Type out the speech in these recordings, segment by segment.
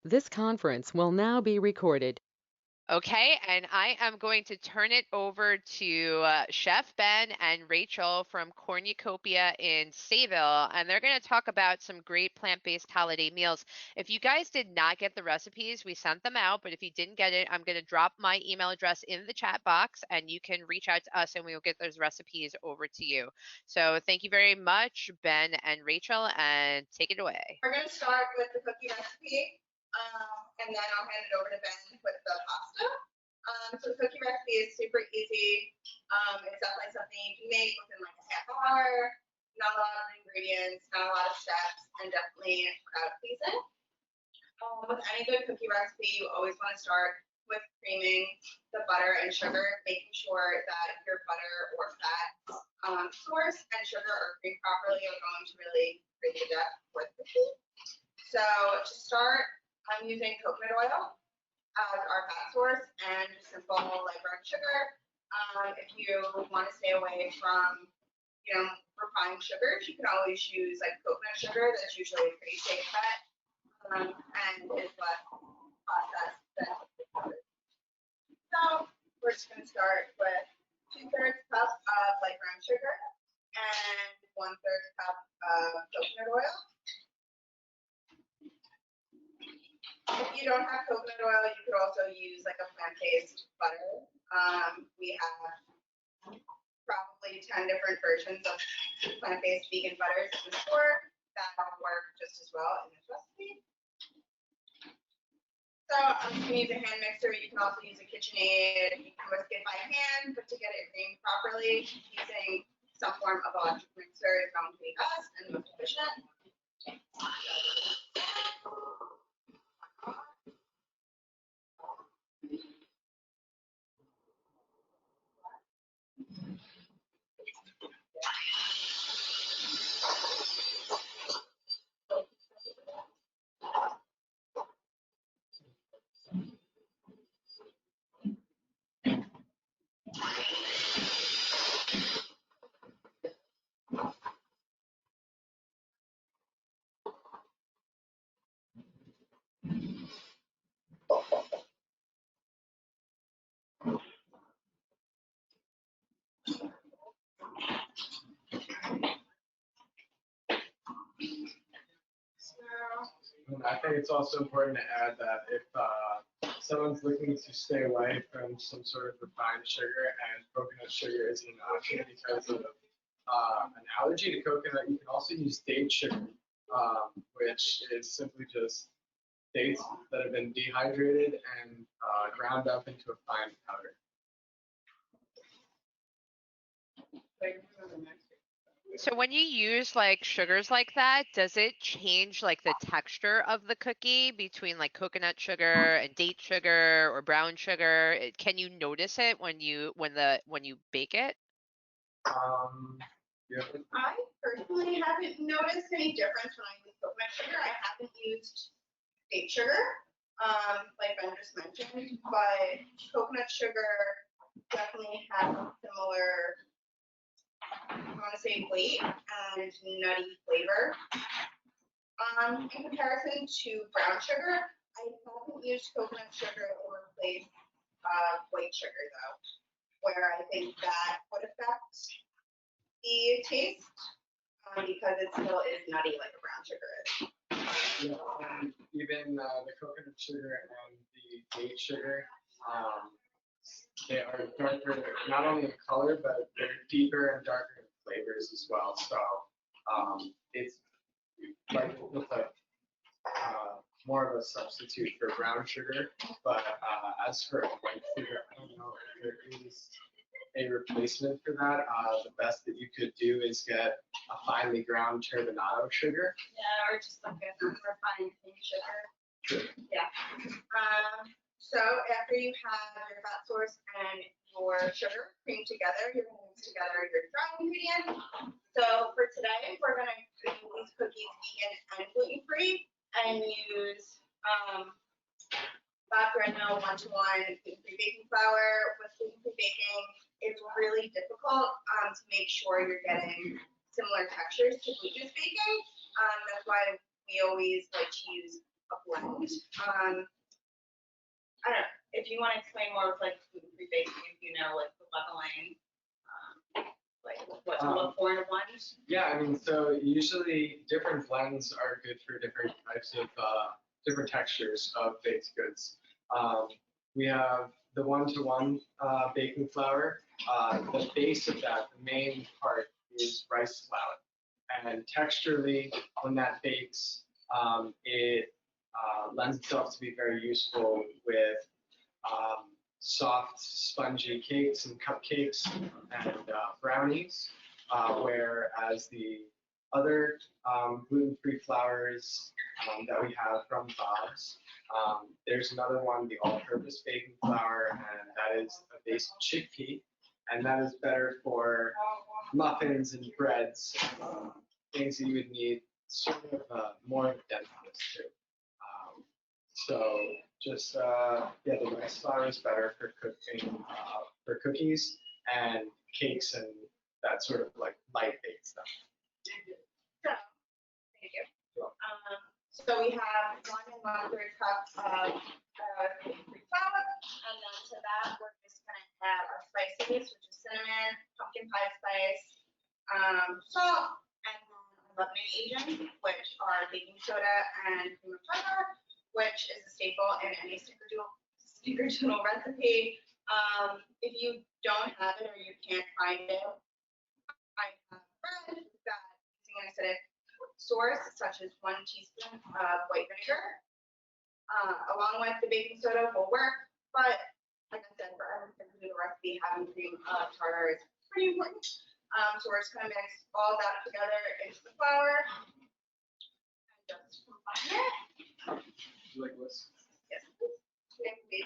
This conference will now be recorded. Okay, and I am going to turn it over to Chef Ben and Rachel from Cornucopia in Sayville, and they're going to talk about some great plant-based holiday meals. If you guys did not get the recipes, we sent them out, but if you didn't get it, I'm going to drop my email address in the chat box, and you can reach out to us, and we will get those recipes over to you. So thank you very much, Ben and Rachel, and take it away. We're going to start with the cookie recipe, and then I'll hand it over to Ben with the pasta. So the cookie recipe is super easy. It's definitely something you can make within like a half hour. Not a lot of ingredients, not a lot of steps, and definitely crowd pleasing. With any good cookie recipe, you always want to start with creaming the butter and sugar, making sure that your butter or fat source and sugar are creamed properly are going to really create the depth for the cookie. So to start, I'm using coconut oil as our fat source and simple light brown sugar. If you want to stay away from, refined sugars, you can always use like coconut sugar. That's usually pretty safe bet and is less processed than sugar. So we're just going to start with 2/3 cup of light brown sugar and 1/3 cup of coconut oil. If you don't have coconut oil, you could also use like a plant-based butter. We have probably 10 different versions of plant-based vegan butters in the store that work just as well in this recipe. So I'm just going to use a hand mixer. You can also use a KitchenAid. You can whisk it by hand, but to get it creamed properly, using some form of electric mixer is going to be best and most efficient. I think it's also important to add that if someone's looking to stay away from some sort of refined sugar and coconut sugar isn't an option because of an allergy to coconut, you can also use date sugar, which is simply just dates that have been dehydrated and ground up into a fine powder. So when you use like sugars like that, does it change like the texture of the cookie between like coconut sugar and date sugar or brown sugar? Can you notice it when you bake it? Yeah. I personally haven't noticed any difference when I use coconut sugar. I haven't used date sugar, like Ben just mentioned, but coconut sugar definitely has a similar, I want to say, weight and nutty flavor. In comparison to brown sugar, I haven't used coconut sugar to replace white sugar though, where I think that would affect the taste because it still is nutty like a brown sugar is. Yeah, even the coconut sugar and the date sugar, they are darker, not only in color, but they're deeper and darker in flavors as well. So it's like more of a substitute for brown sugar. But as for white sugar, I don't know if there is a replacement for that. The best that you could do is get a finely ground turbinado sugar. Yeah, or just like a refined cane sugar. Sure. Yeah. So after you have your fat source and your sugar creamed together, you're going to mix together your dry ingredients. So for today, we're going to make these cookies vegan and gluten-free and use Butternut 1:1 gluten-free baking flour. With gluten-free baking, it's really difficult to make sure you're getting similar textures to glutinous baking. That's why we always like to use a blend. I don't know, if you want to explain more of like gluten-free baking, if you know like the leveling, like what to look for in a blend. Yeah, I mean, so usually different blends are good for different types of different textures of baked goods. We have the one-to-one baking flour. The base of that, the main part, is rice flour. And texturally, when that bakes, it lends itself to be very useful with soft, spongy cakes and cupcakes and brownies, whereas the other gluten-free flours that we have from Bob's, there's another one, the all-purpose baking flour, and that is a base of chickpea, and that is better for muffins and breads, things that you would need sort of more denseness to. So just, yeah, the rice flour is better for cooking, for cookies and cakes and that sort of like light baked stuff. So, thank you. So we have 1 1/3 cups of gluten-free flour, and then to that we're just gonna add our spices, which is cinnamon, pumpkin pie spice, salt, and then leavening agents, which are baking soda and cream of tartar, which is a staple in any snickerdoodle recipe. If you don't have it or you can't find it, I have a friend that using an acidic source, such as 1 teaspoon of white vinegar, along with the baking soda will work. But like I said, for every snickerdoodle recipe, having cream of tartar is pretty important. So we're just gonna mix all that together into the flour and just combine it. Would you like this? Yes, please. Thank you.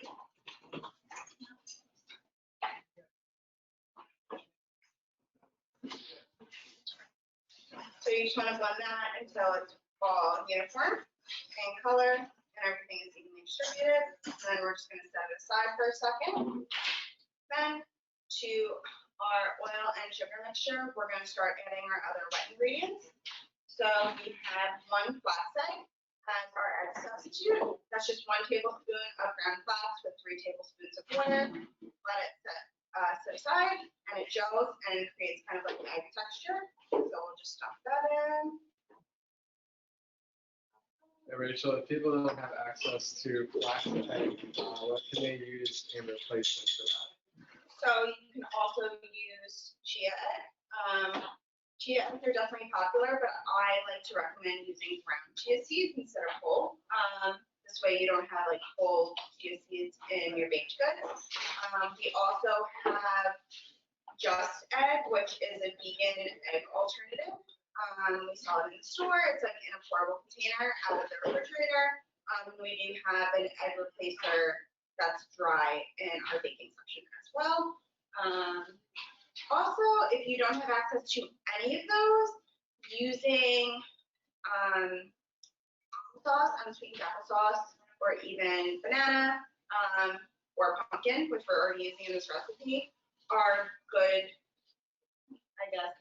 So you just want to blend that until it's all uniform in color and everything is evenly distributed. And then we're just going to set it aside for a second. Then to our oil and sugar mixture, we're going to start adding our other wet ingredients. So we have 1 flax egg as our egg substitute. That's just 1 tablespoon of ground flax with 3 tablespoons of water. Let it set aside, and it gels and creates kind of like an egg texture. So we'll just stuff that in. Yeah, Rachel, if people don't have access to flax egg, what can they use in replacement for that? So you can also use chia egg. Chia eggs are definitely popular, but I like to recommend using ground chia seeds instead of whole. This way you don't have like whole chia seeds in your baked goods. We also have Just Egg, which is a vegan egg alternative. We saw it in the store. It's like in a portable container out of the refrigerator. We do have an egg replacer that's dry in our baking section as well. Also, if you don't have access to any of those, using applesauce, unsweetened applesauce, or even banana or pumpkin, which we're already using in this recipe, are good, I guess,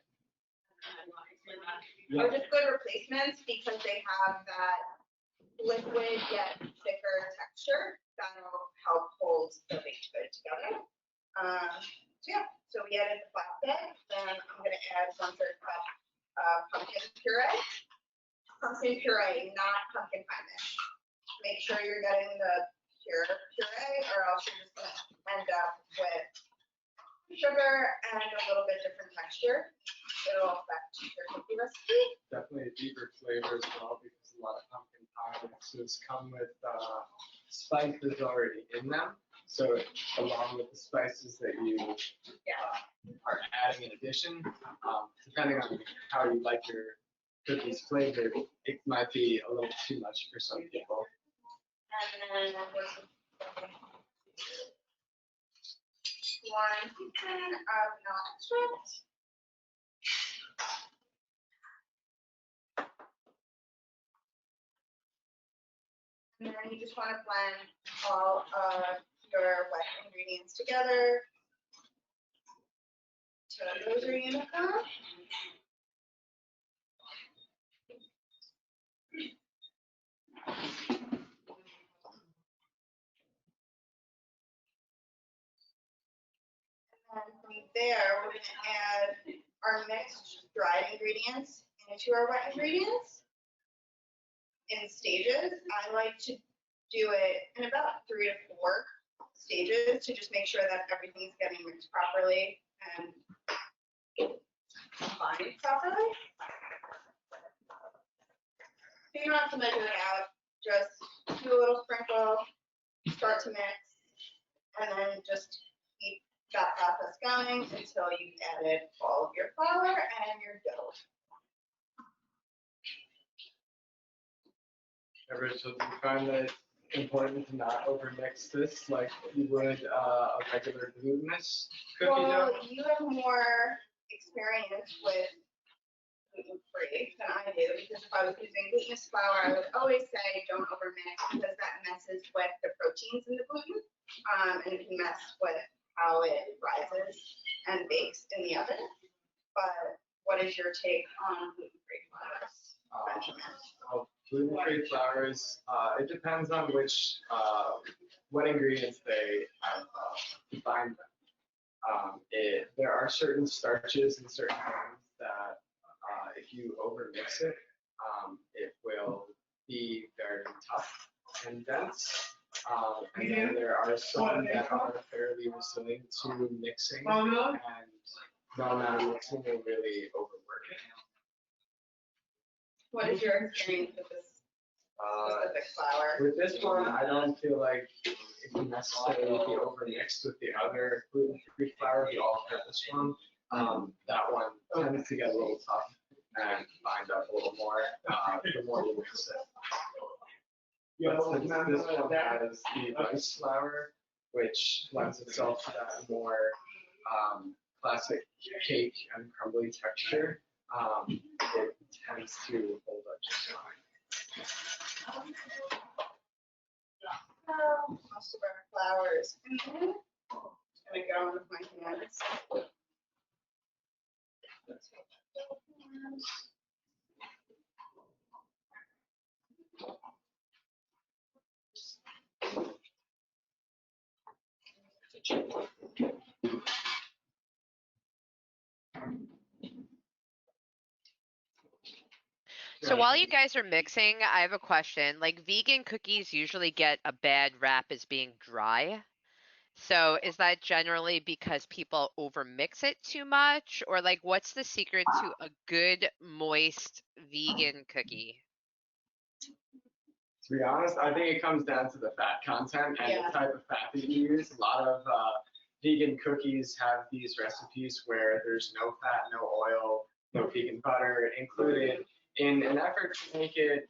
or just good replacements because they have that liquid yet thicker texture that'll help hold the baked good together. So yeah, so we added the flax egg, then I'm gonna add 1/3 cup pumpkin puree. Pumpkin puree, not pumpkin pie mix. Make sure you're getting the pure puree, or else you're just gonna end up with sugar and a little bit different texture. It'll affect your cookie recipe. Definitely a deeper flavor as well because a lot of pumpkin pie mixes come with spices already in them. So along with the spices that you are adding in addition, depending on how you like your cookies flavored, it might be a little too much for some people. And then 1 teaspoon of vanilla extract. And then you just want to blend all of your wet ingredients together. So those are uniform. there, we're gonna add our mixed dried ingredients into our wet ingredients in stages. I like to do it in about 3 to 4 stages to just make sure that everything's getting mixed properly and combined properly. You don't have to measure it out, just do a little sprinkle, start to mix, and then just keep that process going until you've added all of your flour and your dough. Rachel, do you find that it's important to not overmix this like you would a regular glutinous cookie Well, dough? you have more experience with gluten-free than I do, because if I was using glutinous flour, I would always say don't overmix because that messes with the proteins in the gluten, and it can mess with how it rises and bakes in the oven. But what is your take on gluten-free flours, Benjamin? Well, gluten-free flours, it depends on which, what ingredients they have combined them. There are certain starches and certain things that if you overmix it, it will be very tough and dense. And then there are some that are fairly resilient to mixing, and no amount of mixing will really overwork it. What is your experience with this specific flour? With this one, I don't feel like it can necessarily be overmixed with the other gluten-free flour, the all-purpose one. That one tends to get a little tough and bind up a little more the more you mix it. But since this one has the rice flour, which lends itself to that more classic cake and crumbly texture, it tends to hold up just fine. Most of our flours. I'm gonna go in with my hands. So while you guys are mixing, I have a question. Like vegan cookies usually get a bad rap as being dry. So is that generally because people overmix it too much? Or like what's the secret to a good moist vegan cookie? To be honest, I think it comes down to the fat content and Yeah. the type of fat that you use. A lot of vegan cookies have these recipes where there's no fat, no oil, no vegan butter included in an effort to make it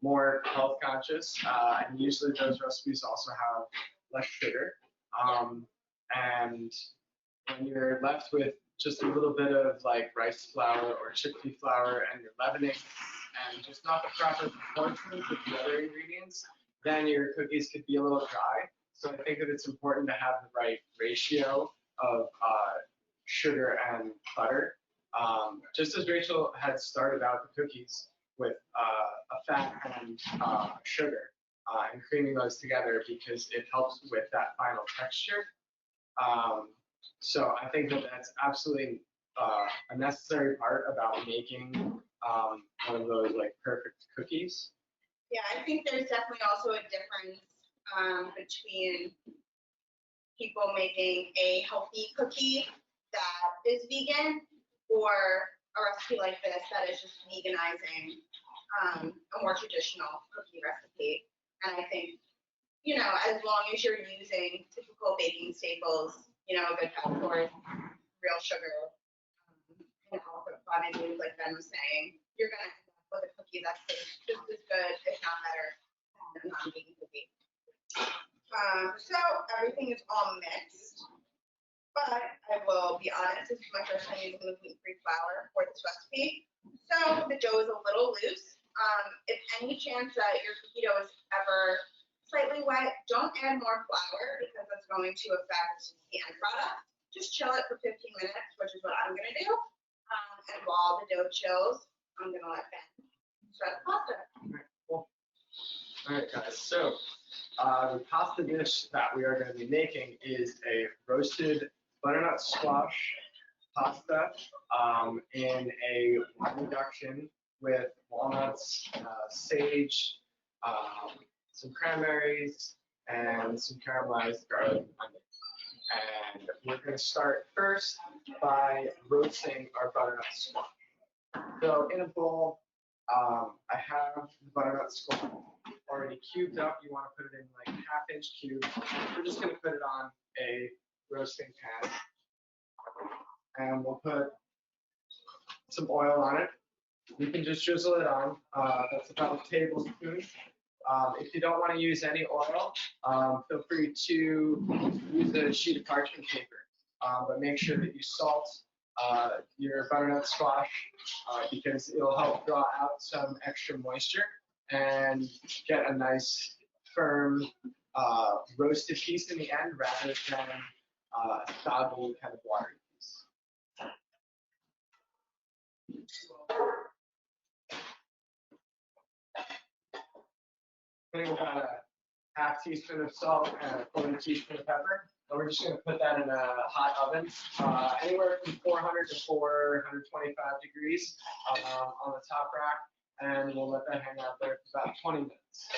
more health conscious. And usually those recipes also have less sugar. And when you're left with just a little bit of like rice flour or chickpea flour and you're leavening and just not the proper proportions with the other ingredients, then your cookies could be a little dry. So I think that it's important to have the right ratio of sugar and butter. Just as Rachel had started out the cookies with a fat and sugar and creaming those together because it helps with that final texture. So I think that that's absolutely a necessary part about making one of those like perfect cookies. Yeah, I think there's definitely also a difference between people making a healthy cookie that is vegan or a recipe like this that is just veganizing a more traditional cookie recipe. And I think, you know, as long as you're using typical baking staples, you know, a good fat source, real sugar, and also quantities like Ben was saying, you're gonna end up with a cookie that's just as good, if not better, than a non-vegan cookie. So everything is all mixed, but I will be honest, this is my first time using the gluten-free flour for this recipe. So the dough is a little loose. If any chance that your cookie dough is ever slightly wet, don't add more flour because that's going to affect the end product. Just chill it for 15 minutes, which is what I'm gonna do. And while the dough chills, I'm gonna let Ben start the pasta. Cool. All right, guys. So the pasta dish that we are going to be making is a roasted butternut squash pasta in a wine reduction with walnuts, sage, some cranberries, and some caramelized garlic and onions. And we're going to start first by roasting our butternut squash. So in a bowl, I have the butternut squash already cubed up. You want to put it in like 1/2-inch cubes. We're just going to put it on a roasting pan. And we'll put some oil on it. You can just drizzle it on. That's about a tablespoon. If you don't want to use any oil, feel free to use a sheet of parchment paper. But make sure that you salt your butternut squash because it'll help draw out some extra moisture and get a nice firm roasted piece in the end rather than a soggy kind of watery piece. Putting about a 1/2 teaspoon of salt and a 1/4 teaspoon of pepper. And we're just going to put that in a hot oven, anywhere from 400 to 425 degrees on the top rack. And we'll let that hang out there for about 20 minutes.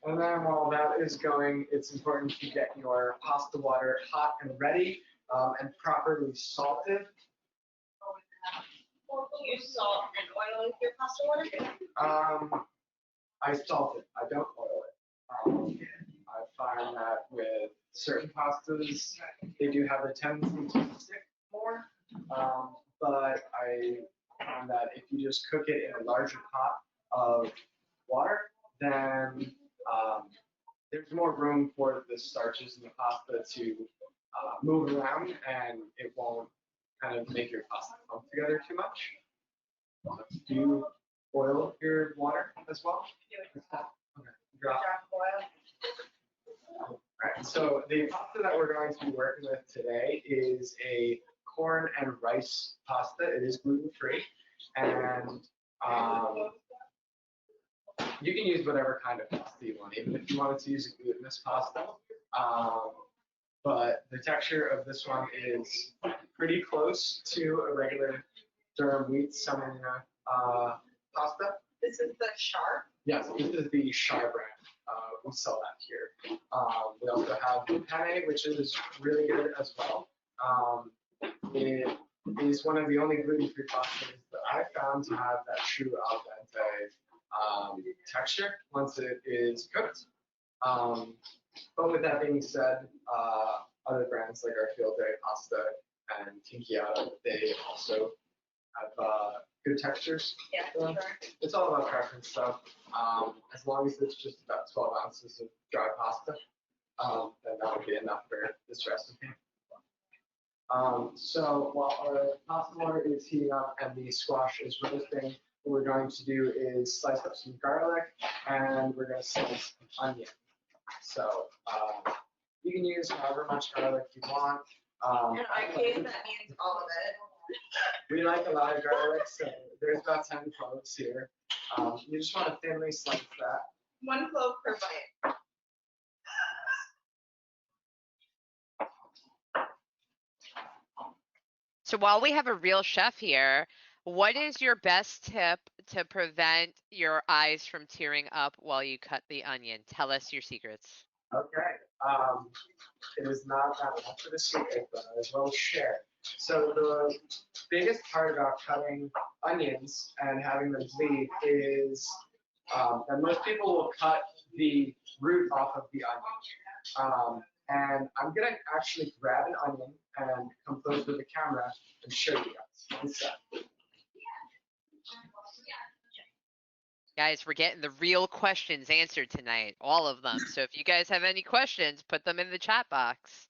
And then while that is going, it's important to get your pasta water hot and ready and properly salted. Do you salt and oil with your pasta water? I salt it. I don't oil it. I find that with certain pastas, they do have a tendency to stick more. But I find that if you just cook it in a larger pot of water, then there's more room for the starches in the pasta to move around, and it won't kind of make your pasta clump together too much. Do you oil your water as well? Okay. Drop oil. All right. So the pasta that we're going to be working with today is a corn and rice pasta. It is gluten-free, and you can use whatever kind of pasta you want, even if you wanted to use a glutinous pasta. But the texture of this one is pretty close to a regular durum wheat semolina pasta. This is the sharp. Yes, this is the Char brand. We sell that here. We also have the penne, which is really good as well. It is one of the only gluten-free pastas that I found to have that true al dente texture once it is cooked. But with that being said, other brands like our Field Day Pasta and Tinchiata, they also have good textures. Yeah, sure. It's all about preference stuff. As long as it's just about 12 ounces of dry pasta, then that would be enough for this recipe. So while our pasta water is heating up and the squash is roasting, what we're going to do is slice up some garlic and we're going to slice an onion. So you can use however much garlic you want. In our case, that means all of it. We like a lot of garlic, so there's about 10 cloves here. You just want to thinly slice that. 1 clove per bite. So while we have a real chef here, what is your best tip to prevent your eyes from tearing up while you cut the onion? Tell us your secrets. Okay. It is not that much of a secret, but I will share. So the biggest part about cutting onions and having them bleed is that most people will cut the root off of the onion. And I'm gonna actually grab an onion and come close to the camera and show you guys. One sec. Guys, we're getting the real questions answered tonight, all of them. So if you guys have any questions, put them in the chat box.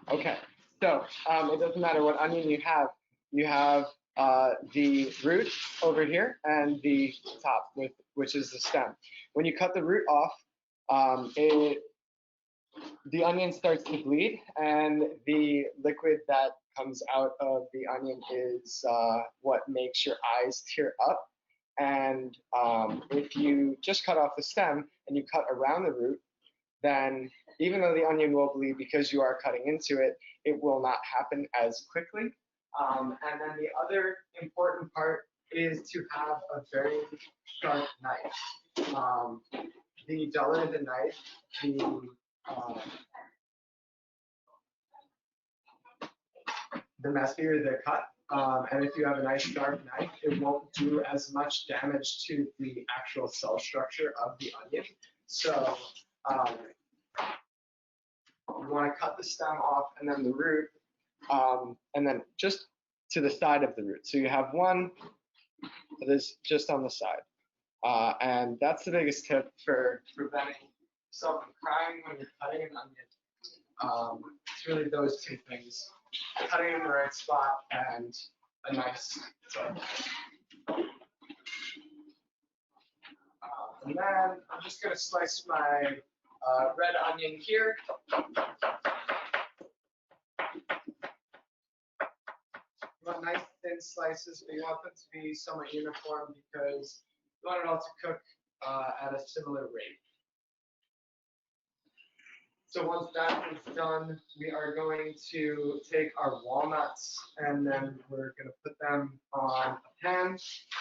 Okay, so it doesn't matter what onion you have. You have the root over here and the top, which is the stem. When you cut the root off, the onion starts to bleed, and the liquid that comes out of the onion is what makes your eyes tear up. And if you just cut off the stem and you cut around the root, then even though the onion will bleed because you are cutting into it, it will not happen as quickly. And then the other important part is to have a very sharp knife. The duller the knife, the messier the cut. And if you have a nice sharp knife, it won't do as much damage to the actual cell structure of the onion. So you want to cut the stem off and then the root, and then just to the side of the root. So you have one that is just on the side. And that's the biggest tip for preventing yourself from crying when you're cutting an onion. It's really those two things: cutting in the right spot and a nice tip. And then I'm just going to slice my red onion here. You want nice thin slices, but you want them to be somewhat uniform because you want it all to cook at a similar rate. So once that is done, we are going to take our walnuts and then we're going to put them on a pan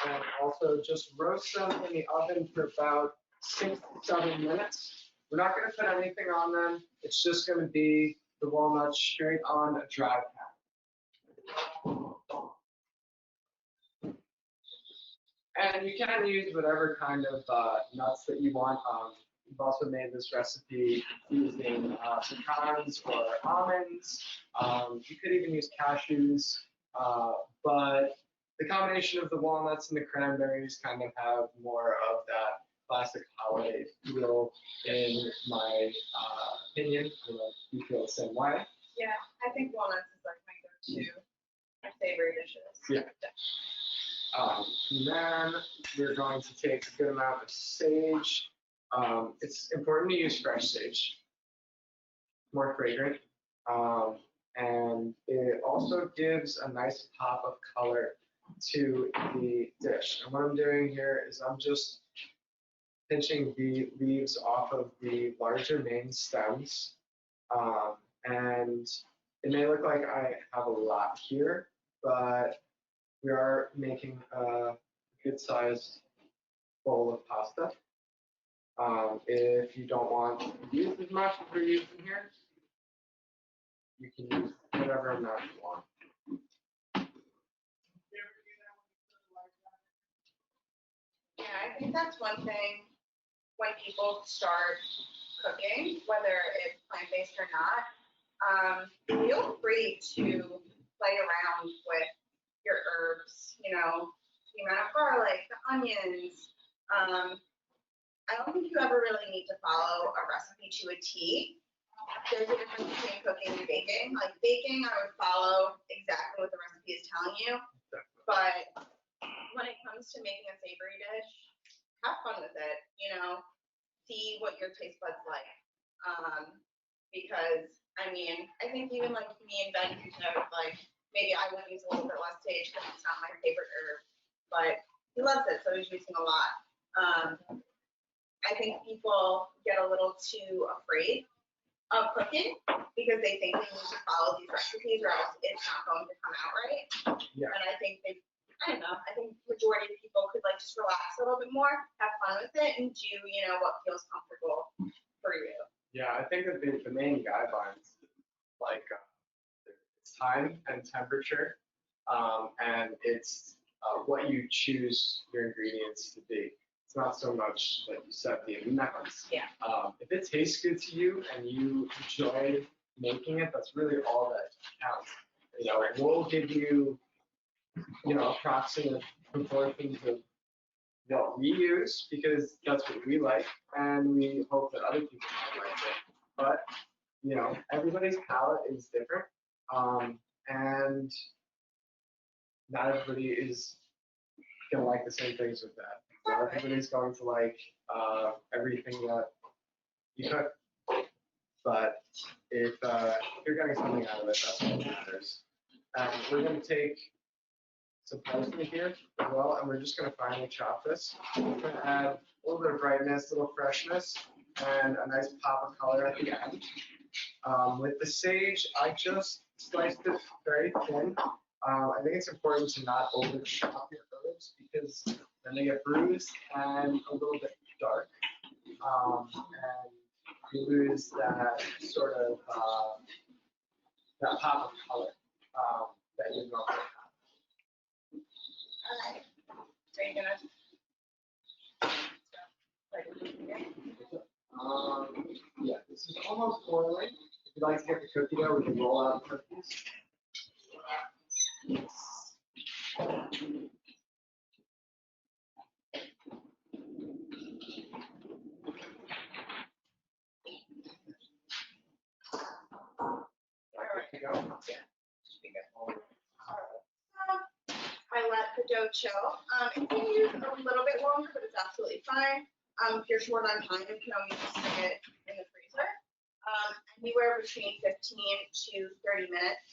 and also just roast them in the oven for about 6 to 7 minutes. We're not going to put anything on them. It's just going to be the walnuts straight on a dry pan. And you can use whatever kind of nuts that you want. We've also made this recipe using pecans or almonds. You could even use cashews, but the combination of the walnuts and the cranberries kind of have more of that classic holiday feel, in my opinion. I don't know if you feel the same way. Yeah, I think walnuts is like my go-to, my favorite dishes. Yeah. And then we're going to take a good amount of sage. It's important to use fresh sage, more fragrant, and it also gives a nice pop of color to the dish. And what I'm doing here is I'm just pinching the leaves off of the larger main stems, and it may look like I have a lot here, but we are making a good-sized bowl of pasta. If you don't want to use as much as we're using here, you can use whatever amount you want. Yeah, I think that's one thing when people start cooking, whether it's plant-based or not, feel free to play around with your herbs, you know, the amount of garlic, the onions. I don't think you ever really need to follow a recipe to a T. There's a difference between cooking and baking. Like baking, I would follow exactly what the recipe is telling you. But when it comes to making a savory dish, have fun with it. You know, see what your taste buds like. Because I mean, I think even like me and Ben know, like maybe I would use a little bit less sage because it's not my favorite herb, but he loves it, so he's using a lot. I think people get a little too afraid of cooking because they think they need to follow these recipes or else it's not going to come out right. Yeah. And I think I don't know, I think majority of people could like just relax a little bit more, have fun with it, and do, you know, what feels comfortable for you. Yeah, I think that the main guidelines, like it's time and temperature, and it's what you choose your ingredients to be. It's not so much, like you said, the amounts. Yeah. If it tastes good to you and you enjoy making it, that's really all that counts. You know, we'll give you, you know, approximate proportions of what we use because that's what we like, and we hope that other people might like it. But you know, everybody's palate is different, and not everybody is gonna like the same things with that. Not everybody's going to like everything that you cook. But if you're getting something out of it, that's what matters. And we're going to take some parsley here as well, and we're just going to finely chop this. We're going to add a little bit of brightness, a little freshness, and a nice pop of color at the end. With the sage, I just sliced it very thin. I think it's important to not over chop your herbs because then they get bruised and a little bit dark, and you lose that sort of that pop of color that you normally have. Alright, so you're gonna. Yeah, this is almost boiling. If you'd like to get the cookie dough, we can roll out the cookies. Alright. There you go. Should be good. I let the dough chill. It can use a little bit longer, but it's absolutely fine. If you're short on time, you can always just stick it in the freezer. Anywhere between 15 to 30 minutes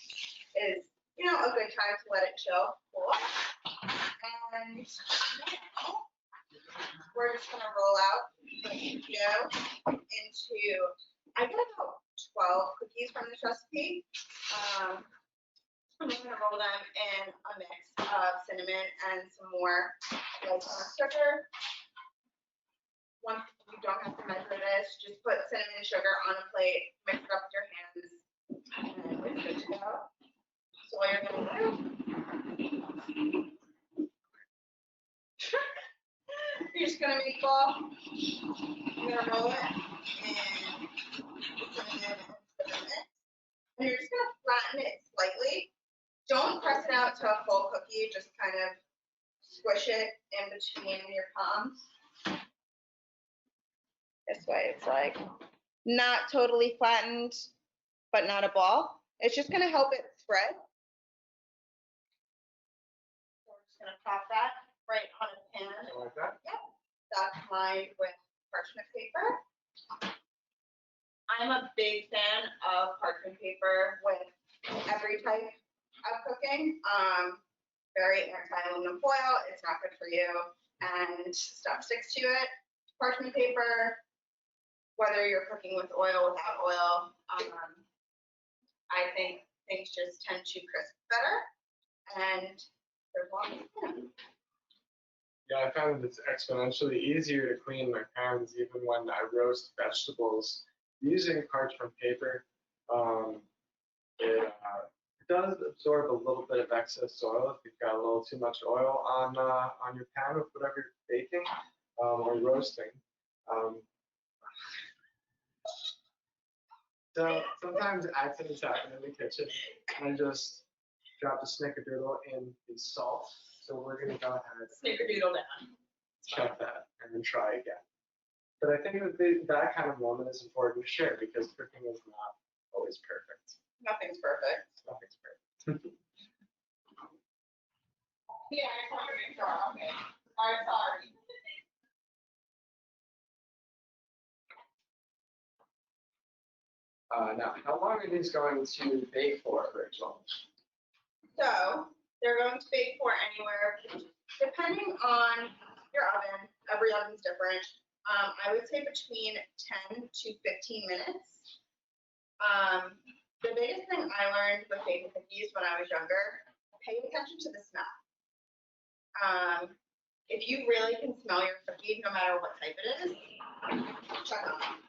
is, a good time to let it chill. Cool. And now we're just gonna roll out the dough into. I got about 12 cookies from this recipe. I'm gonna roll them in a mix of cinnamon and some more light sugar. Once you don't have to measure this, just put cinnamon and sugar on a plate, mix it up with your hands, and it's good to go. So what you're gonna do, you're just gonna make a ball. You're gonna roll it in the cinnamon and sugar mix, and you're just gonna flatten it slightly. Don't press it out to a full cookie, just kind of squish it in between your palms. This way, it's like not totally flattened, but not a ball. It's just gonna help it spread. So we're just gonna pop that right on a pan. Like that? That's lined with parchment paper. I'm a big fan of parchment paper with every type of cooking. Very anti-aluminum foil. It's not good for you, and stuff sticks to it. Parchment paper, whether you're cooking with oil, without oil, I think things just tend to crisp better, and they're long. Yeah, I found that it's exponentially easier to clean my pans even when I roast vegetables using parchment paper. It does absorb a little bit of excess oil if you've got a little too much oil on your pan with whatever you're baking or roasting. So sometimes accidents happen in the kitchen, and I just drop the snickerdoodle in the salt. So we're gonna go ahead, Snickerdoodle down. check that, and then try again. But I think that that kind of moment is important to share because cooking is not always perfect. Nothing's perfect. Nothing's perfect. Yeah, I saw your picture. Okay. I'm sorry. Now, how long are these going to bake for, Rachel? So they're going to bake for anywhere, depending on your oven. Every oven's different. I would say between 10 to 15 minutes. The biggest thing I learned with baking cookies when I was younger, pay attention to the smell. If you really can smell your cookie, no matter what type it is, check on it.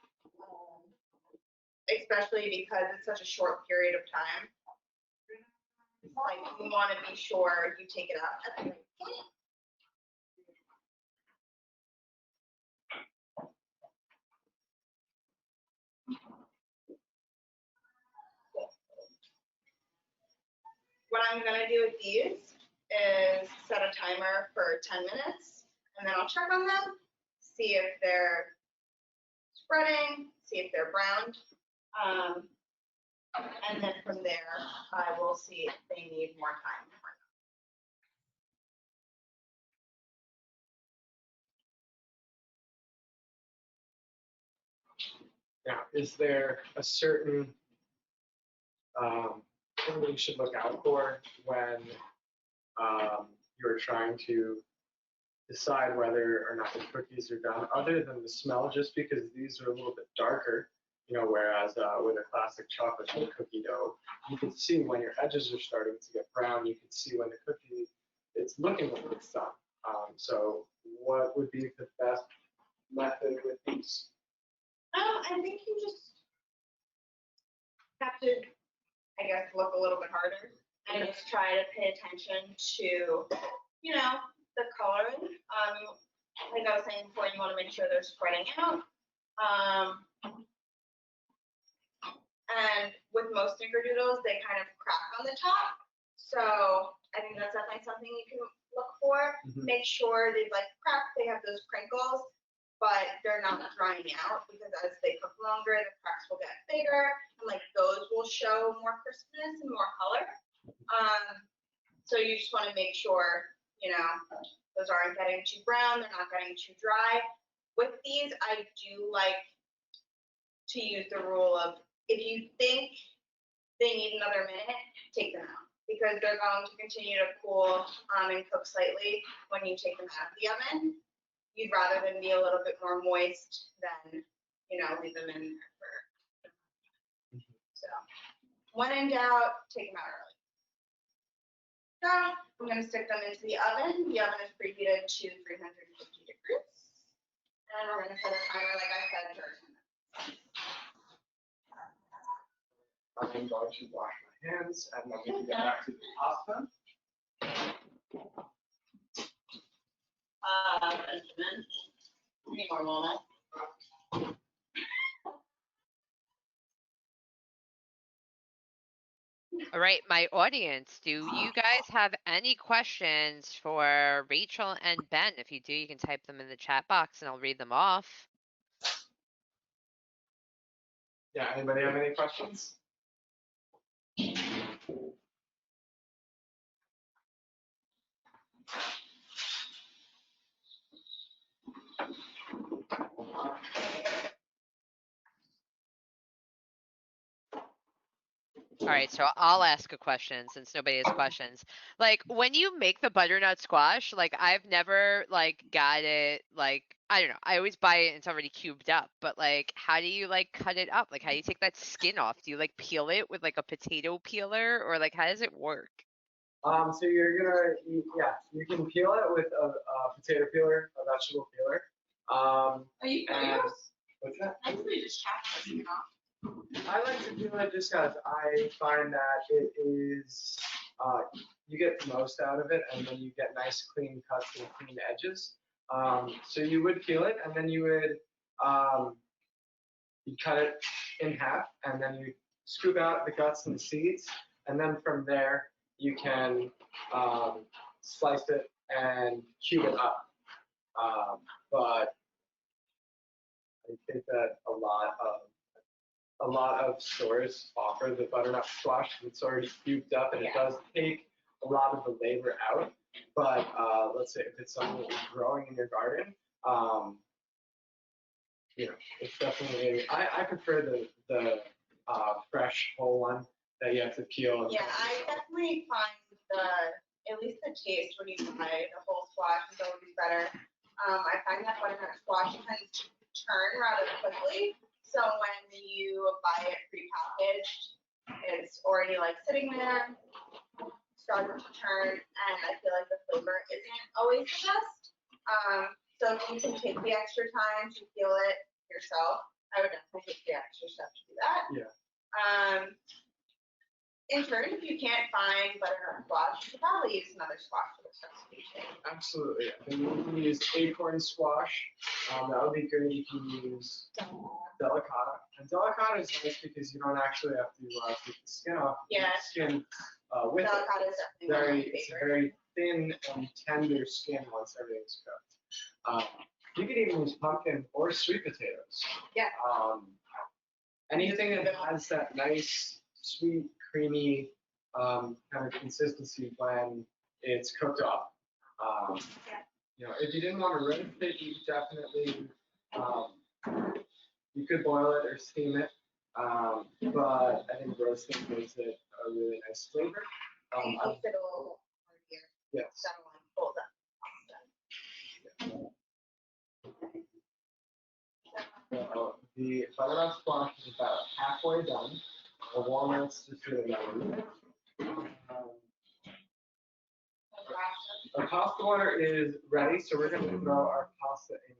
Especially because it's such a short period of time. Like, you want to be sure you take it out at the right point. What I'm gonna do with these is set a timer for 10 minutes, and then I'll check on them, see if they're spreading, see if they're browned. And then from there, I will see if they need more time. Now, is there a certain thing that you should look out for when you're trying to decide whether or not the cookies are done, other than the smell, just because these are a little bit darker, whereas with a classic chocolate chip cookie dough, you can see when your edges are starting to get brown, you can see when the cookie, it's looking like it's done. So what would be the best method with these? I think you just have to, I guess, look a little bit harder and just try to pay attention to, the coloring. Like I was saying before, you want to make sure they're spreading out. And with most snickerdoodles, they kind of crack on the top. So I think that's definitely something you can look for. Make sure they've cracked, they have those crinkles, but they're not drying out, because as they cook longer, the cracks will get bigger, and those will show more crispness and more color. So you just want to make sure, those aren't getting too brown, they're not getting too dry. With these, I do like to use the rule of, if you think they need another minute, take them out, because they're going to continue to cool and cook slightly when you take them out of the oven. You'd rather them be a little bit more moist than, leave them in there for. So, when in doubt, take them out early. So, I'm going to stick them into the oven. The oven is preheated to 350 degrees. And we're going to set a timer, like I said, for 10 minutes. I'm going to wash my hands, and then we can get back to the pasta. Benjamin, any more walnut? All right, my audience, do you guys have any questions for Rachel and Ben? If you do, you can type them in the chat box and I'll read them off. Yeah, anybody have any questions? All right, so I'll ask a question since nobody has questions. When you make the butternut squash, I've never got it, I don't know, I always buy it and it's already cubed up, but how do you cut it up? How do you take that skin off? Do you peel it with a potato peeler, or how does it work? So you're gonna, you can peel it with a potato peeler, a vegetable peeler. Are you What's that? I usually just chop this off. I like to peel it just because I find that it is, you get the most out of it, and then you get nice clean cuts and clean edges. So you would peel it, and then you would you cut it in half, and then you scoop out the guts and the seeds, and then from there you can slice it and cube it up. But I think that a lot of stores offer the butternut squash. It's already cubed up, and it does take a lot of the labor out. But let's say if it's something that you're growing in your garden, it's definitely. I prefer the fresh whole one that you have to peel. Yeah, I definitely find at least the taste when you buy the whole squash is always better. I find that butternut squash tends to turn rather quickly. So when you buy it pre-packaged, it's already sitting there, starting to turn, and I feel like the flavor isn't always the best. So if you can take the extra time to peel it yourself, I would definitely take the extra step to do that. Yeah. In turn, if you can't find butternut squash, you could probably use another squash for this recipe too. Absolutely. I think you can use acorn squash. That would be good. You can use delicata. And delicata is nice because you don't actually have to take the skin off. Yeah. The skin with Delicata is definitely one of my it's a favorites. very thin and tender skin once everything's cooked. You could even use pumpkin or sweet potatoes. Yeah. Anything that has that nice, sweet, creamy kind of consistency when it's cooked up. If you didn't want to roast it, you definitely you could boil it or steam it. but I think roasting gives it a really nice flavor. It makes it a little heartier. Yes. So I don't want to hold up. So the butternut squash is about halfway done. The walnuts just really done. Our pasta water is ready, so we're going to throw our pasta in.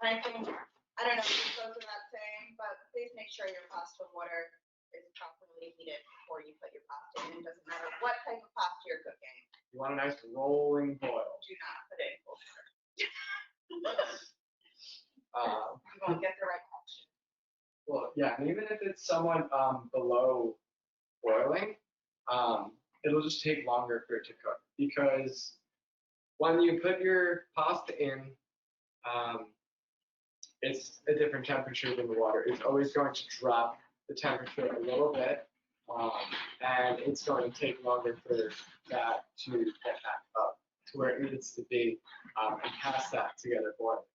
I think, I don't know if this goes without saying, but please make sure your pasta water is properly heated before you put your pasta in. It doesn't matter what type of pasta you're cooking. You want a nice rolling boil. Do not put it in cold water. You won't get the right texture. Well, yeah, and even if it's somewhat below boiling, it'll just take longer for it to cook because when you put your pasta in, it's a different temperature than the water. It's always going to drop the temperature a little bit, and it's going to take longer for that to get back up to where it needs to be, and pass that to get it boiling.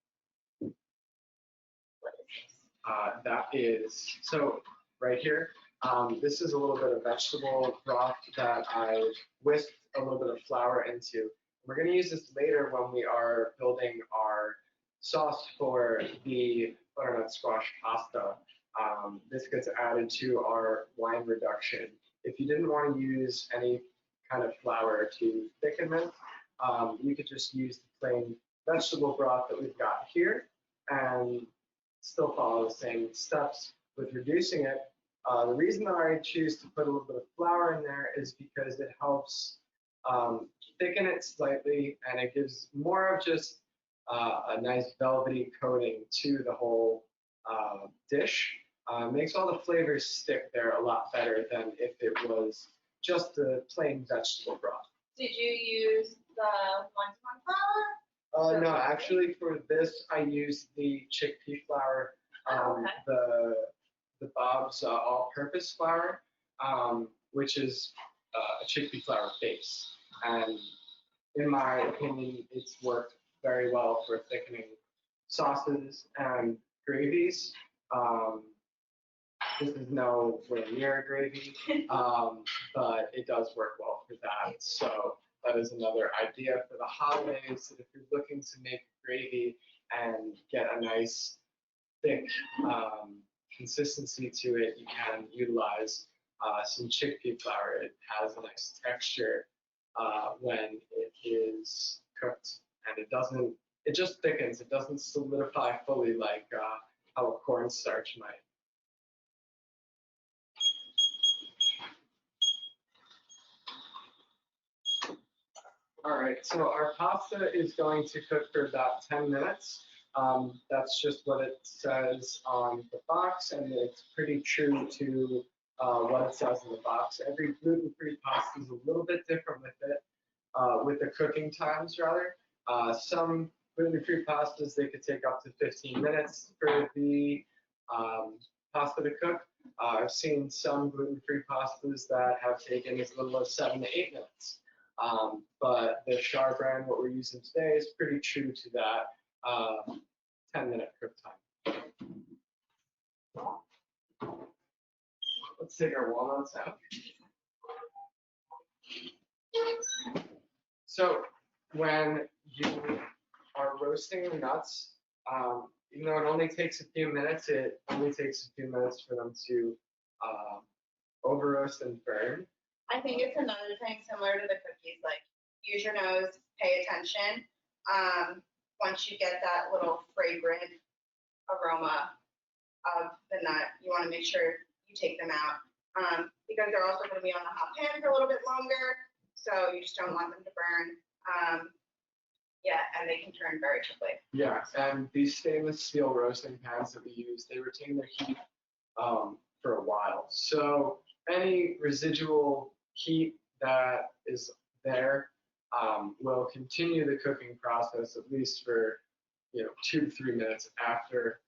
That is, so right here, this is a little bit of vegetable broth that I whisked a little bit of flour into. We're going to use this later when we are building our sauce for the butternut squash pasta. This gets added to our wine reduction. If you didn't want to use any kind of flour to thicken this, you could just use the plain vegetable broth that we've got here and still follow the same steps with reducing it. The reason that I choose to put a little bit of flour in there is because it helps thicken it slightly, and it gives more of just a nice velvety coating to the whole dish. Makes all the flavors stick there a lot better than if it was just the plain vegetable broth. Did you use the one-to-one flour? No, actually for this I used the chickpea flour, the Bob's all-purpose flour, which is a chickpea flour base. And in my opinion, it's worked very well for thickening sauces and gravies. This is nowhere near a gravy, but it does work well for that. So that is another idea for the holidays. If you're looking to make gravy and get a nice thick consistency to it, you can utilize some chickpea flour. It has a nice texture when it is cooked, and it just thickens. It doesn't solidify fully like how a cornstarch might. All right, so our pasta is going to cook for about 10 minutes. That's just what it says on the box, and it's pretty true to what it says in the box. Every gluten-free pasta is a little bit different with the cooking times, rather. Some gluten-free pastas, they could take up to 15 minutes for the pasta to cook. I've seen some gluten-free pastas that have taken as little as 7 to 8 minutes. But the Char brand, what we're using today, is pretty true to that 10-minute cook time. Let's take our walnuts out. So when you are roasting the nuts, even though it only takes a few minutes, it only takes a few minutes for them to over roast and burn. I think it's another thing similar to the cookies, like use your nose, pay attention. Once you get that little fragrant aroma of the nut, you want to make sure you take them out because they're also going to be on the hot pan for a little bit longer, so you just don't want them to burn. Yeah, and they can turn very quickly. Yeah, and these stainless steel roasting pans that we use, they retain their heat for a while. So any residual heat that is there will continue the cooking process at least for 2 to 3 minutes after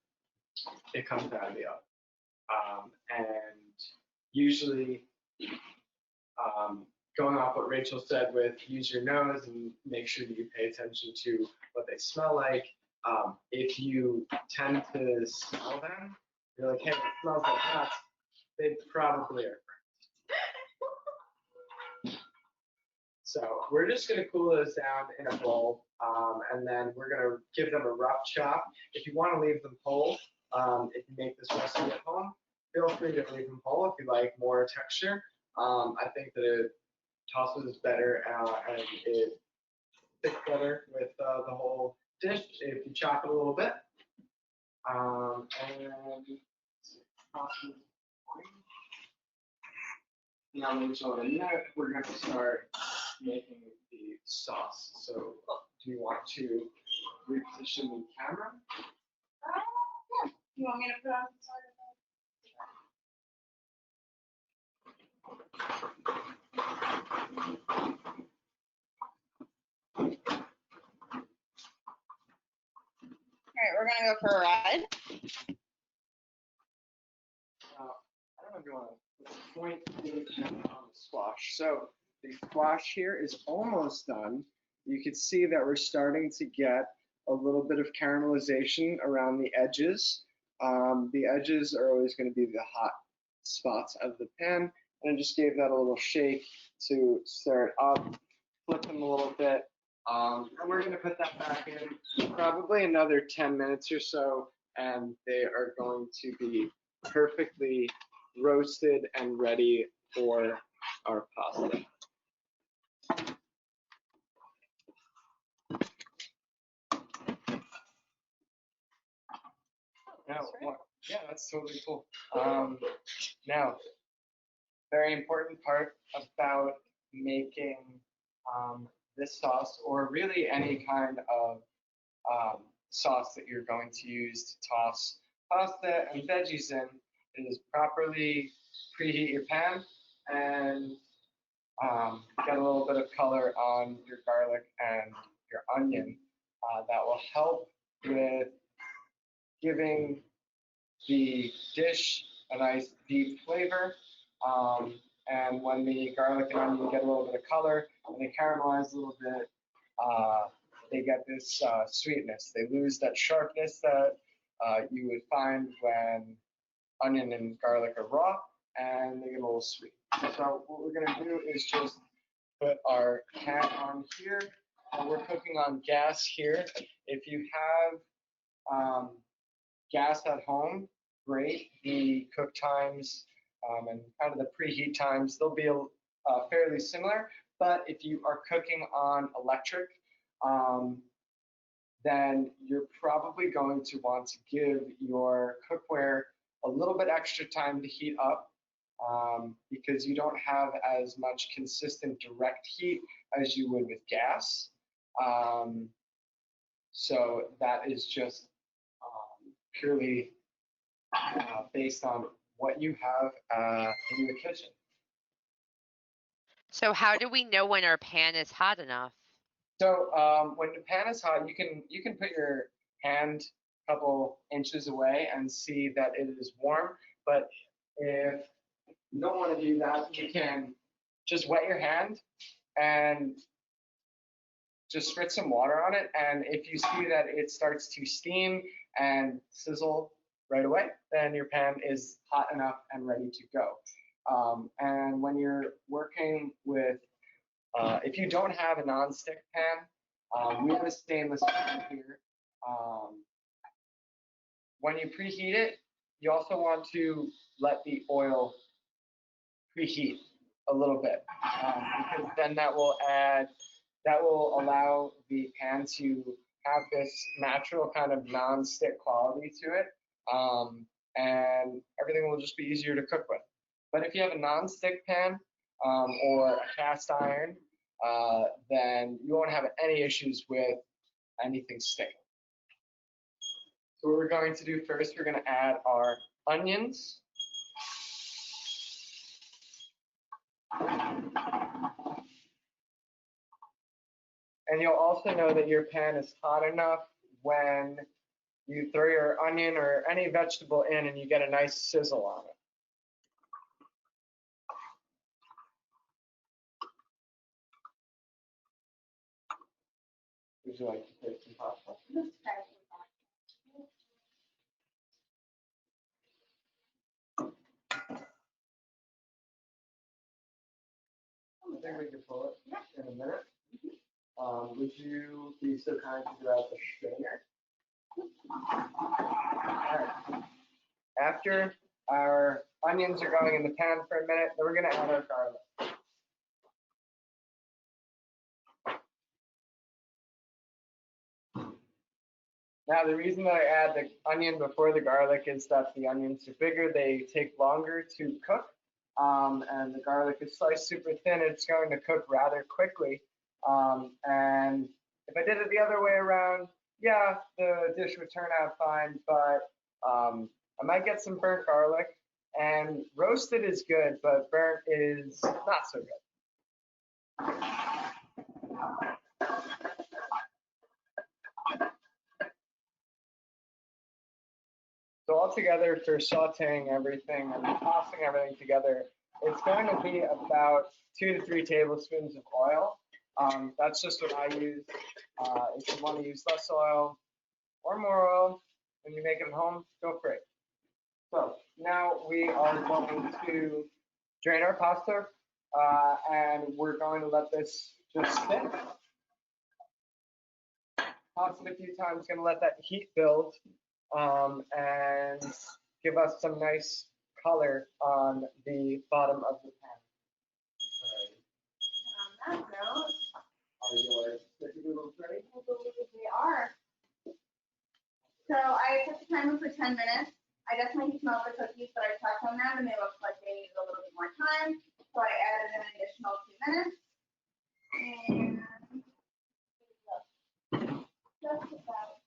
it comes out of the oven. And usually, going off what Rachel said with use your nose and make sure that you pay attention to what they smell like, If you tend to smell them, you're like, hey, it smells like nuts. They probably are. So we're just going to cool those down in a bowl, and then we're going to give them a rough chop. If you want to leave them whole, if you make this recipe at home, feel free to leave them whole if you like more texture. I think that it tosses better and it fits better with the whole dish if you chop it a little bit. Now, Rachel, in a minute, we're going to start making the sauce. So, do you want to reposition the camera? Yeah. You want me to put on All right, we're gonna go for a ride. I don't know if you want to point on the squash. So the squash here is almost done. You can see that we're starting to get a little bit of caramelization around the edges. The edges are always going to be the hot spots of the pan. And I just gave that a little shake to stir it up, flip them a little bit. And we're going to put that back in probably another 10 minutes or so, and they are going to be perfectly roasted and ready for our pasta. Now, yeah, that's totally cool. Now, very important part about making this sauce, or really any kind of sauce that you're going to use to toss pasta and veggies in, is properly preheat your pan and get a little bit of color on your garlic and your onion. That will help with giving the dish a nice deep flavor. And when the garlic and onion get a little bit of color and they caramelize a little bit, they get this sweetness. They lose that sharpness that you would find when onion and garlic are raw, and they get a little sweet. So what we're going to do is just put our pan on here. We're cooking on gas here. If you have gas at home, great. The cook times and kind of the preheat times, they'll be fairly similar. But if you are cooking on electric, then you're probably going to want to give your cookware a little bit extra time to heat up, because you don't have as much consistent direct heat as you would with gas. So that is just purely based on what you have in your kitchen. So how do we know when our pan is hot enough? So when the pan is hot, you can put your hand a couple inches away and see that it is warm. But if you don't want to do that, you can just wet your hand and just spritz some water on it. And if you see that it starts to steam and sizzle right away, then your pan is hot enough and ready to go. And when you're working with, if you don't have a non-stick pan, we have a stainless pan here. When you preheat it, you also want to let the oil preheat a little bit, because then that will allow the pan to have this natural kind of non-stick quality to it, and everything will just be easier to cook with. But if you have a non-stick pan or a cast iron, then you won't have any issues with anything sticking. So what we're going to do first, we're going to add our onions. And you'll also know that your pan is hot enough when you throw your onion or any vegetable in and you get a nice sizzle on it. Would you like to take some pasta? think we can pull it in a minute. Would you be so kind to grab the strainer? Alright. After our onions are going in the pan for a minute, then we're going to add our garlic. Now, the reason that I add the onion before the garlic is that the onions are bigger, they take longer to cook, and the garlic is sliced super thin, it's going to cook rather quickly. And if I did it the other way around, yeah, the dish would turn out fine, but I might get some burnt garlic, and roasted is good, but burnt is not so good. So altogether, for sauteing everything and tossing everything together, it's going to be about 2 to 3 tablespoons of oil. That's just what I use. If you want to use less oil or more oil when you make it at home, go for it. So now we are going to drain our pasta, and we're going to let this just sit. Toss it a few times, going to let that heat build. And give us some nice color on the bottom of the pan. On that note, Are your snickerdoodles ready? I believe they are. So I set the timer for 10 minutes. I definitely smelled the cookies, but I checked on them and they looked like they needed a little bit more time. So I added an additional 2 minutes. And just about.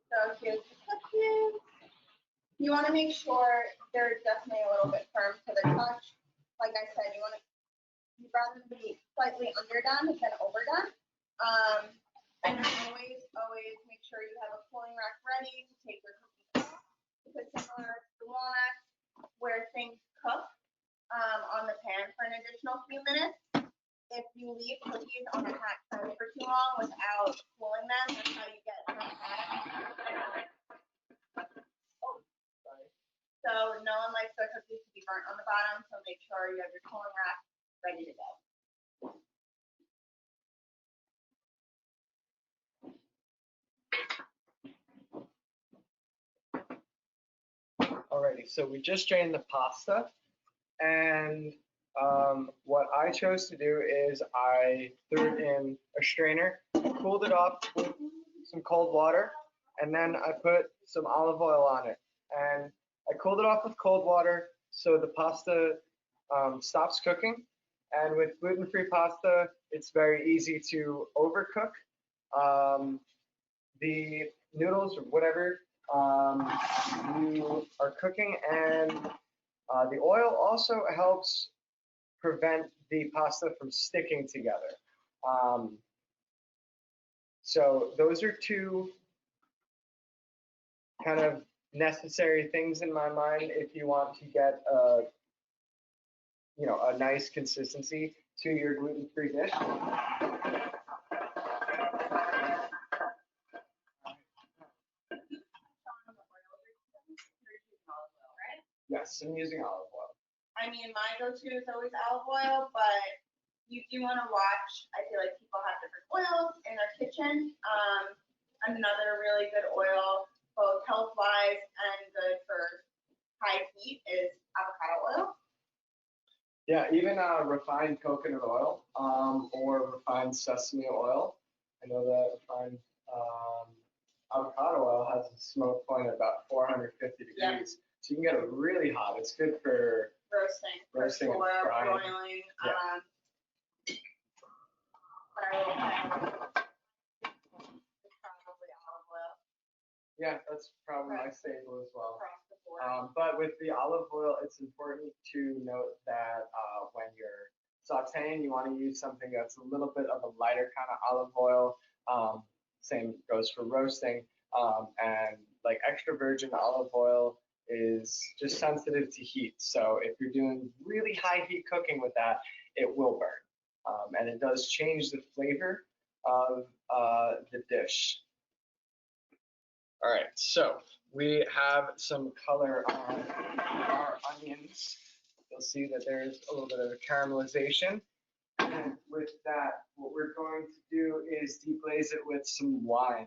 So here's the cookies. You want to make sure they're definitely a little bit firm to the touch. Like I said, you'd rather be slightly underdone than overdone. And always make sure you have a cooling rack ready to take your cookies off, because similar to walnuts, where things cook on the pan for an additional few minutes, if you leave cookies on the hot side for too long without cooling them, that's how you get them hot. So no one likes their cookies to be burnt on the bottom, so make sure you have your cooling rack ready to go. Alrighty, so we just drained the pasta, and what I chose to do is I threw it in a strainer, cooled it off with some cold water, and then I put some olive oil on it. And I cooled it off with cold water so the pasta stops cooking. And with gluten-free pasta, it's very easy to overcook. The noodles or whatever you are cooking, and the oil also helps prevent the pasta from sticking together. So those are two kind of necessary things in my mind if you want to get a nice consistency to your gluten-free dish. Yes, I'm using olive oil. I mean, my go-to is always olive oil, but you do want to watch. I feel like people have different oils in their kitchen. Another really good oil, both health-wise and good for high heat, is avocado oil. Yeah, even refined coconut oil or refined sesame oil. I know that refined avocado oil has a smoke point at about 450 degrees. Yep. So you can get it really hot. It's good for roasting and frying. Broiling. Yeah. But I will say it's probably olive oil. Yeah, that's probably my staple as well. Across the board. But with the olive oil, it's important to note that when you're sauteing, you want to use something that's a little bit of a lighter kind of olive oil. Same goes for roasting. And like extra virgin olive oil is just sensitive to heat. So if you're doing really high heat cooking with that, it will burn. And it does change the flavor of the dish. All right, so we have some color on our onions. You'll see that there's a little bit of caramelization. And with that, what we're going to do is deglaze it with some wine.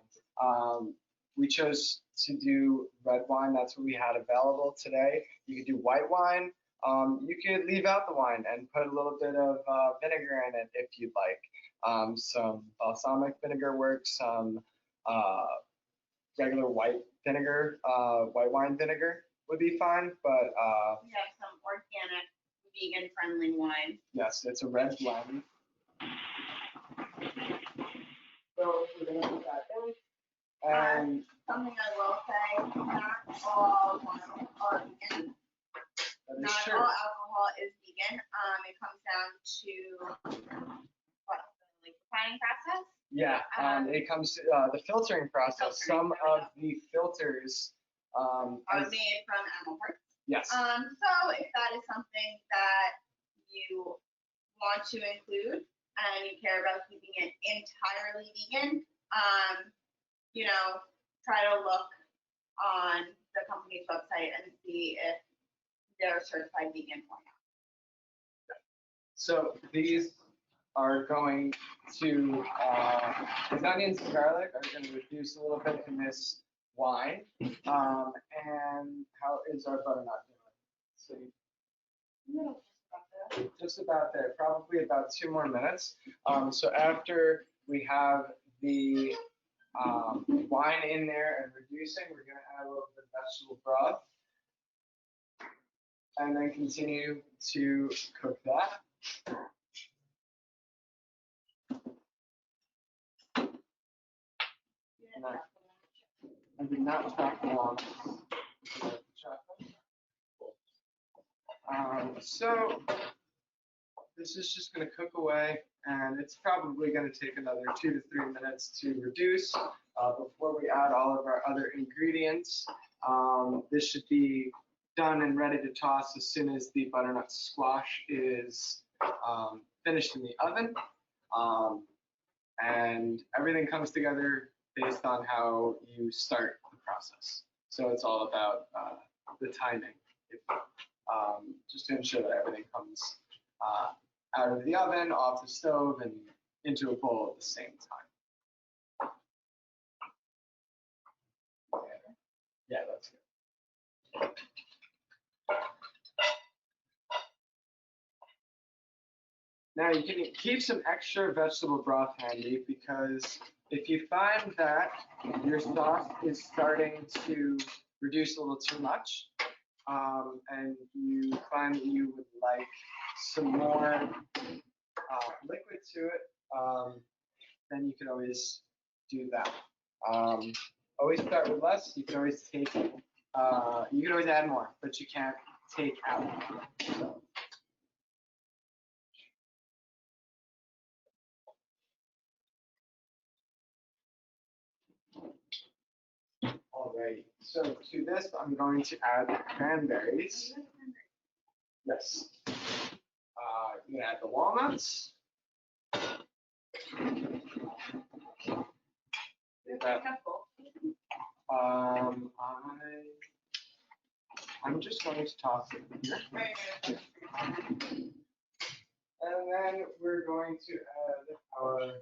We chose to do red wine. That's what we had available today. You could do white wine. You could leave out the wine and put a little bit of vinegar in it if you'd like. Some balsamic vinegar works. Some regular white vinegar, white wine vinegar would be fine. But We have some organic, vegan-friendly wine. yes, it's a red blend. So we're gonna put that in. And Something I will say, not all wine are vegan. that is Not true. all alcohol is vegan. It comes down to what, like refining process. Yeah, it comes to the filtering process. Filtering, Some there we of the filters, Are as, made from animal parts. yes, So if that is something that you want to include and you care about keeping it entirely vegan, you know, try to look on the company's website and see if they're certified vegan or not. so these are going to, these onions and garlic are going to reduce a little bit in this wine. And how is our butternut doing? So just about there, probably about 2 more minutes. So after we have the wine in there and reducing, we're going to add a little bit of vegetable broth and then continue to cook that. I did not chop long. So this is just going to cook away, and it's probably going to take another 2 to 3 minutes to reduce before we add all of our other ingredients. This should be done and ready to toss as soon as the butternut squash is finished in the oven. And everything comes together based on how you start the process. So it's all about the timing, just to ensure that everything comes out of the oven, off the stove, and into a bowl at the same time. Yeah, that's good. Now you can keep some extra vegetable broth handy, because if you find that your sauce is starting to reduce a little too much, and you find that you would like some more liquid to it, then you can always do that. Always start with less. You can always take, you can always add more, but you can't take out. So. Alrighty, so to this, I'm going to add the cranberries. Yes. You can add the walnuts. I'm just going to toss it here. And then we're going to add our